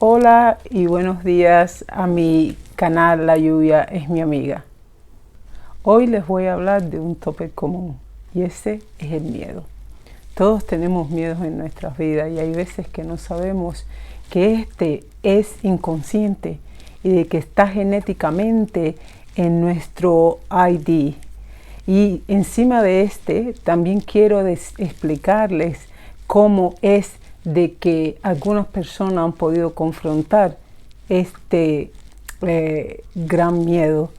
Hola y buenos días a mi canal La Lluvia es mi amiga. Hoy les voy a hablar de un tópico común y ese es el miedo. Todos tenemos miedos en nuestras vidas y hay veces que no sabemos que este es inconsciente y de que está genéticamente en nuestro ID. Y encima de este también quiero explicarles cómo es de que algunas personas han podido confrontar este gran miedo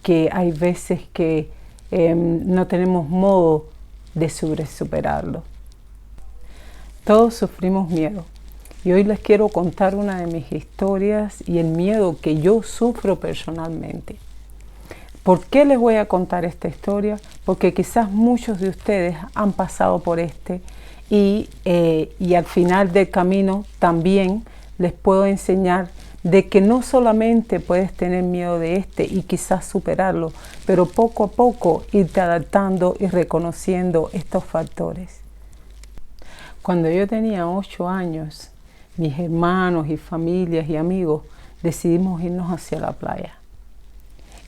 que hay veces que no tenemos modo de superarlo. Todos sufrimos miedo y hoy les quiero contar una de mis historias y el miedo que yo sufro personalmente. ¿Por qué les voy a contar esta historia? Porque quizás muchos de ustedes han pasado por y al final del camino también les puedo enseñar de que no solamente puedes tener miedo de y quizás superarlo, pero poco a poco irte adaptando y reconociendo estos factores. Cuando yo tenía 8 años, mis hermanos y familias y amigos decidimos irnos hacia la playa.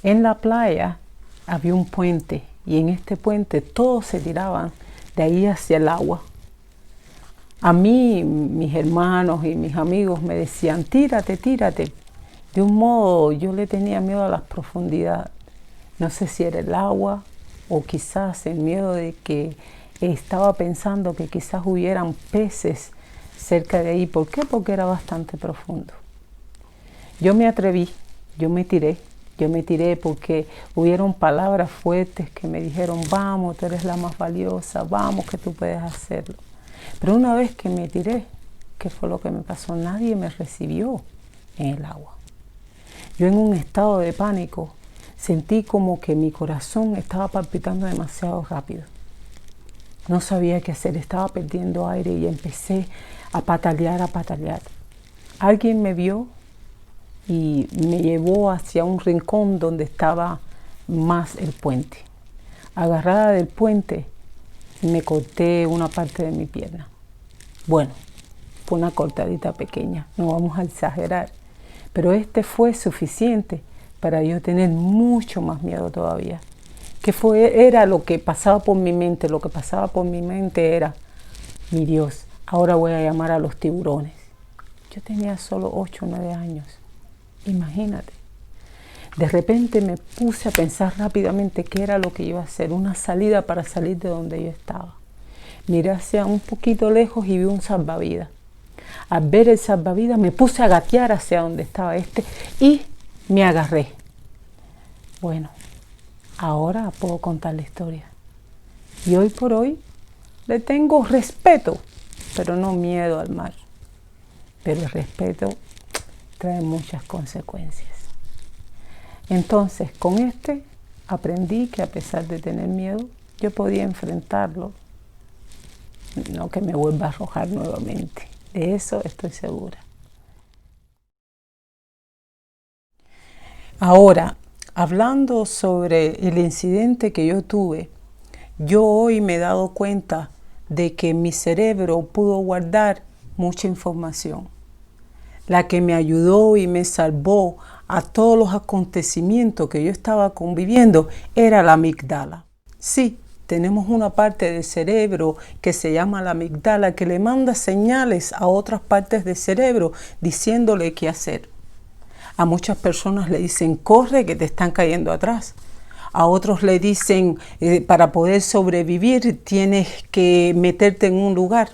En la playa había un puente y en este puente todos se tiraban de ahí hacia el agua. A mí, mis hermanos y mis amigos me decían, tírate, tírate. De un modo, yo le tenía miedo a las profundidades. No sé si era el agua o quizás el miedo de que estaba pensando que quizás hubieran peces cerca de ahí. ¿Por qué? Porque era bastante profundo. Yo me atreví, yo me tiré porque hubieron palabras fuertes que me dijeron, vamos, tú eres la más valiosa, vamos que tú puedes hacerlo. Pero una vez que me tiré, ¿qué fue lo que me pasó? Nadie me recibió en el agua. Yo en un estado de pánico sentí como que mi corazón estaba palpitando demasiado rápido. No sabía qué hacer, estaba perdiendo aire y empecé a patalear. Alguien me vio y me llevó hacia un rincón donde estaba más el puente. Agarrada del puente, me corté una parte de mi pierna. Bueno, fue una cortadita pequeña, no vamos a exagerar, pero fue suficiente para yo tener mucho más miedo todavía. Era lo que pasaba por mi mente, era, mi Dios, ahora voy a llamar a los tiburones. Yo tenía solo 8 o 9 años, imagínate. De repente me puse a pensar rápidamente qué era lo que iba a hacer, una salida para salir de donde yo estaba. Miré hacia un poquito lejos y vi un salvavidas. Al ver el salvavidas me puse a gatear hacia donde estaba y me agarré. Bueno, ahora puedo contar la historia. Y hoy por hoy le tengo respeto, pero no miedo al mar. Pero el respeto trae muchas consecuencias. Entonces, con aprendí que a pesar de tener miedo, yo podía enfrentarlo, no que me vuelva a arrojar nuevamente. De eso estoy segura. Ahora, hablando sobre el incidente que yo tuve, yo hoy me he dado cuenta de que mi cerebro pudo guardar mucha información. La que me ayudó y me salvó a todos los acontecimientos que yo estaba conviviendo era la amígdala. Sí, tenemos una parte del cerebro que se llama la amígdala que le manda señales a otras partes del cerebro diciéndole qué hacer. A muchas personas le dicen, corre que te están cayendo atrás. A otros le dicen, para poder sobrevivir tienes que meterte en un lugar.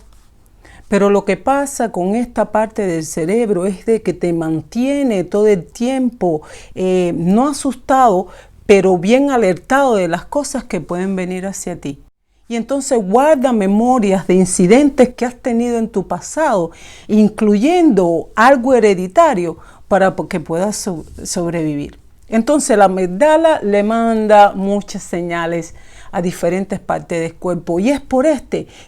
Pero lo que pasa con esta parte del cerebro es de que te mantiene todo el tiempo, no asustado, pero bien alertado de las cosas que pueden venir hacia ti. Y entonces guarda memorias de incidentes que has tenido en tu pasado, incluyendo algo hereditario, para que puedas sobrevivir. Entonces la amígdala le manda muchas señales a diferentes partes del cuerpo y es por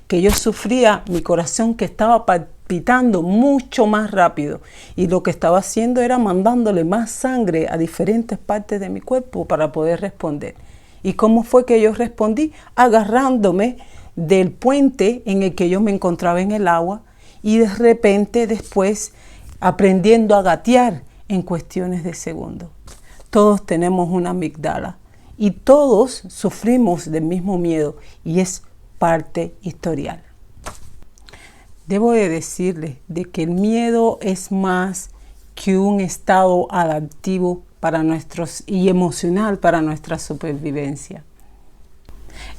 que yo sufría mi corazón que estaba palpitando mucho más rápido y lo que estaba haciendo era mandándole más sangre a diferentes partes de mi cuerpo para poder responder. ¿Y cómo fue que yo respondí? Agarrándome del puente en el que yo me encontraba en el agua y de repente después aprendiendo a gatear en cuestiones de segundos. Todos tenemos una amígdala y todos sufrimos del mismo miedo y es parte historial. Debo de decirles de que el miedo es más que un estado adaptivo para y emocional para nuestra supervivencia.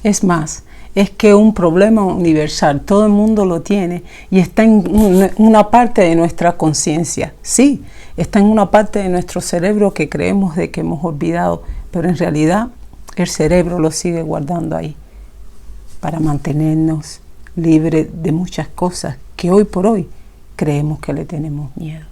Es más, es que un problema universal, todo el mundo lo tiene y está en una parte de nuestra conciencia. Sí, está en una parte de nuestro cerebro que creemos de que hemos olvidado, pero en realidad el cerebro lo sigue guardando ahí para mantenernos libres de muchas cosas que hoy por hoy creemos que le tenemos miedo.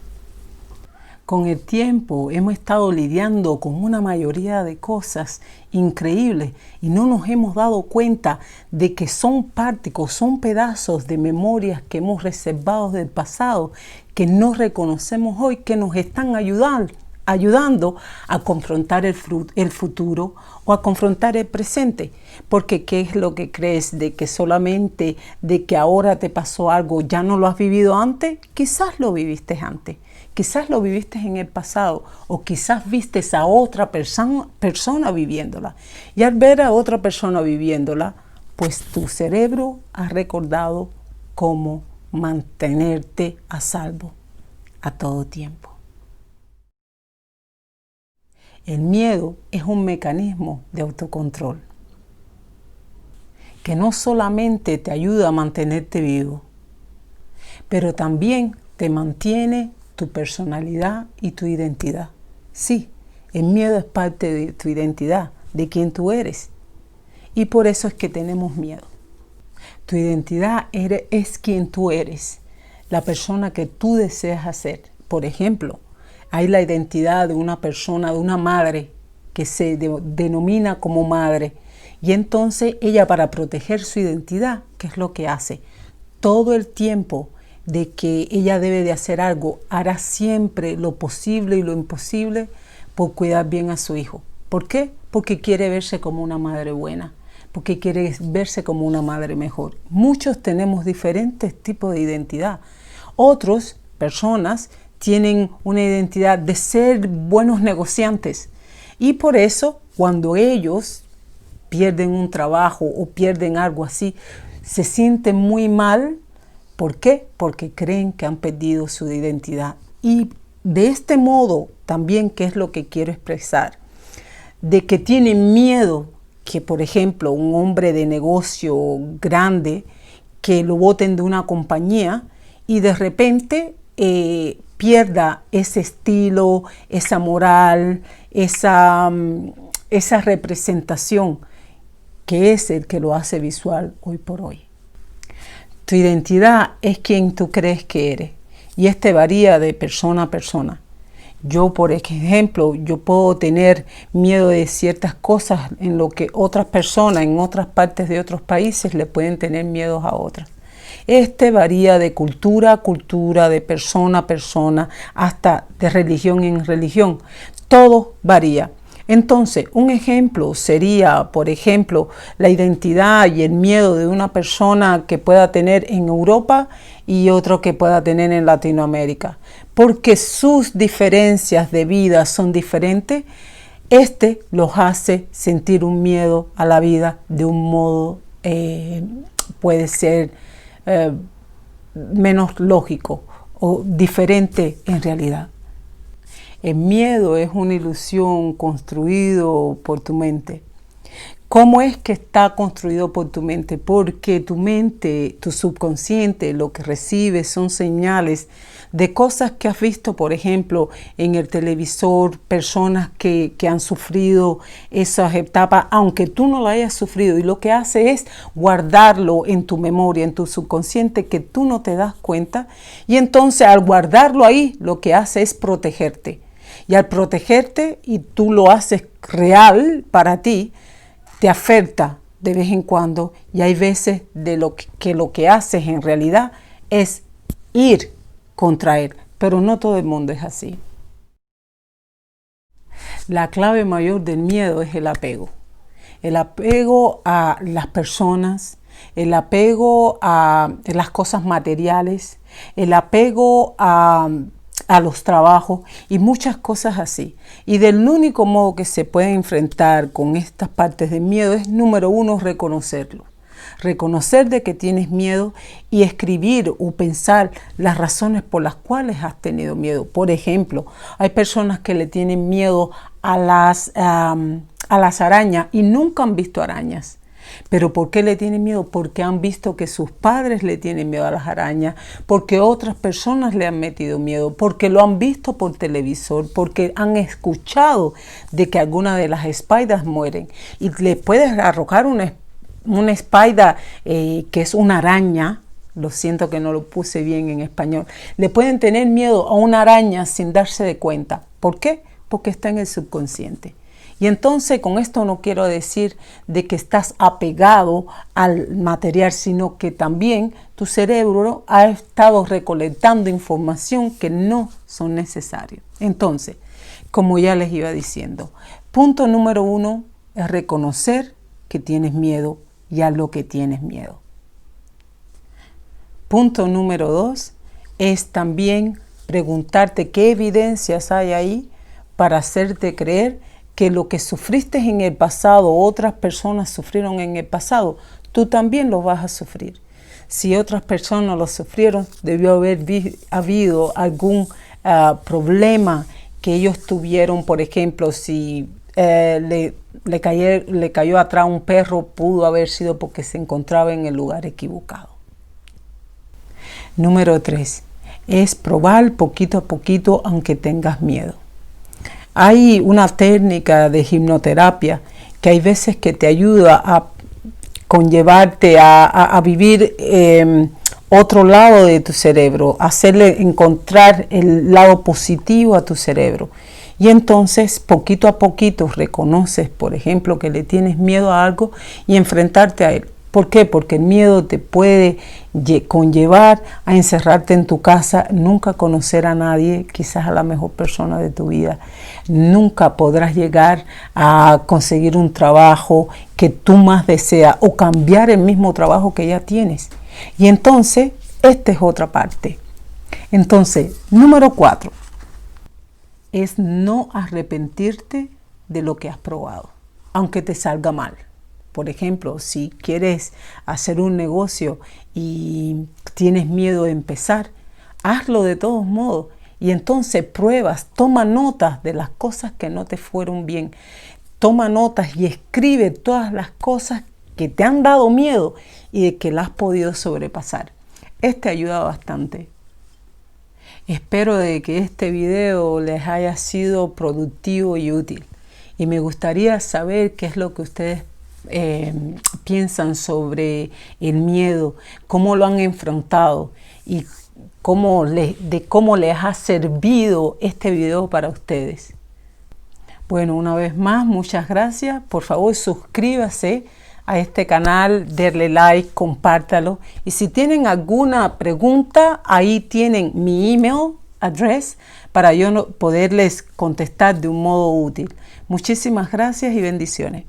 Con el tiempo hemos estado lidiando con una mayoría de cosas increíbles y no nos hemos dado cuenta de que son párticos, son pedazos de memorias que hemos reservado del pasado, que no reconocemos hoy, que nos están ayudando a confrontar el futuro o a confrontar el presente. Porque ¿qué es lo que crees? ¿De que solamente de que ahora te pasó algo ya no lo has vivido antes? Quizás lo viviste antes. Quizás lo viviste en el pasado o quizás viste a otra persona viviéndola. Y al ver a otra persona viviéndola, pues tu cerebro ha recordado cómo mantenerte a salvo a todo tiempo. El miedo es un mecanismo de autocontrol que no solamente te ayuda a mantenerte vivo, pero también te mantiene tu personalidad y tu identidad. Sí, el miedo es parte de tu identidad, de quién tú eres. Y por eso es que tenemos miedo. Tu identidad es quien tú eres, la persona que tú deseas ser. Por ejemplo, hay la identidad de una persona, de una madre, que se denomina como madre. Y entonces ella, para proteger su identidad, ¿qué es lo que hace? Todo el tiempo de que ella debe de hacer algo, hará siempre lo posible y lo imposible por cuidar bien a su hijo. ¿Por qué? Porque quiere verse como una madre buena, porque quiere verse como una madre mejor. Muchos tenemos diferentes tipos de identidad. Otras personas tienen una identidad de ser buenos negociantes y por eso cuando ellos pierden un trabajo o pierden algo así, se sienten muy mal. ¿Por qué? Porque creen que han perdido su identidad. Y de este modo también, ¿qué es lo que quiero expresar? De que tienen miedo que, por ejemplo, un hombre de negocio grande, que lo boten de una compañía y de repente pierda ese estilo, esa moral, esa representación que es el que lo hace visual hoy por hoy. Tu identidad es quien tú crees que eres y este varía de persona a persona. Yo, por ejemplo, yo puedo tener miedo de ciertas cosas en lo que otras personas en otras partes de otros países le pueden tener miedo a otras. Este varía de cultura a cultura, de persona a persona, hasta de religión en religión. Todo varía. Entonces, un ejemplo sería, por ejemplo, la identidad y el miedo de una persona que pueda tener en Europa y otro que pueda tener en Latinoamérica. Porque sus diferencias de vida son diferentes, los hace sentir un miedo a la vida de un modo, puede ser menos lógico o diferente en realidad. El miedo es una ilusión construido por tu mente. ¿Cómo es que está construido por tu mente? Porque tu mente, tu subconsciente, lo que recibe son señales de cosas que has visto, por ejemplo, en el televisor, personas que han sufrido esas etapas, aunque tú no lo hayas sufrido. Y lo que hace es guardarlo en tu memoria, en tu subconsciente, que tú no te das cuenta. Y entonces al guardarlo ahí, lo que hace es protegerte. Y al protegerte, y tú lo haces real para ti, te afecta de vez en cuando. Y hay veces de lo que haces en realidad es ir contra él. Pero no todo el mundo es así. La clave mayor del miedo es el apego. El apego a las personas, el apego a las cosas materiales, el apego a a los trabajos y muchas cosas así. Y del único modo que se puede enfrentar con estas partes de miedo es, número uno, reconocerlo. Reconocer de que tienes miedo y escribir o pensar las razones por las cuales has tenido miedo. Por ejemplo, hay personas que le tienen miedo a las arañas y nunca han visto arañas. ¿Pero por qué le tienen miedo? Porque han visto que sus padres le tienen miedo a las arañas, porque otras personas le han metido miedo, porque lo han visto por televisor, porque han escuchado de que algunas de las spiders mueren. Y le puedes arrojar una spider que es una araña. Lo siento que no lo puse bien en español. Le pueden tener miedo a una araña sin darse de cuenta. ¿Por qué? Porque está en el subconsciente. Y entonces con esto no quiero decir de que estás apegado al material, sino que también tu cerebro ha estado recolectando información que no son necesarias. Entonces, como ya les iba diciendo, punto número uno es reconocer que tienes miedo y a lo que tienes miedo. Punto número dos es también preguntarte qué evidencias hay ahí para hacerte creer que lo que sufriste en el pasado, otras personas sufrieron en el pasado, tú también lo vas a sufrir. Si otras personas lo sufrieron, debió haber habido algún problema que ellos tuvieron. Por ejemplo, si le cayó atrás un perro, pudo haber sido porque se encontraba en el lugar equivocado. Número 3, es probar poquito a poquito aunque tengas miedo. Hay una técnica de hipnoterapia que hay veces que te ayuda a conllevarte a vivir otro lado de tu cerebro, hacerle encontrar el lado positivo a tu cerebro. Y entonces, poquito a poquito, reconoces, por ejemplo, que le tienes miedo a algo y enfrentarte a él. ¿Por qué? Porque el miedo te puede conllevar a encerrarte en tu casa, nunca conocer a nadie, quizás a la mejor persona de tu vida. Nunca podrás llegar a conseguir un trabajo que tú más deseas o cambiar el mismo trabajo que ya tienes. Y entonces, esta es otra parte. Entonces, número 4 es no arrepentirte de lo que has probado, aunque te salga mal. Por ejemplo, si quieres hacer un negocio y tienes miedo de empezar, hazlo de todos modos. Y entonces pruebas, toma notas de las cosas que no te fueron bien. Toma notas y escribe todas las cosas que te han dado miedo y de que las has podido sobrepasar. Este ayuda bastante. Espero de que este video les haya sido productivo y útil. Y me gustaría saber qué es lo que ustedes piensan sobre el miedo, cómo lo han enfrentado y cómo les ha servido este video para ustedes. Bueno, una vez más, muchas gracias. Por favor, suscríbase a este canal, denle like, compártalo. Y si tienen alguna pregunta, ahí tienen mi email address para yo poderles contestar de un modo útil. Muchísimas gracias y bendiciones.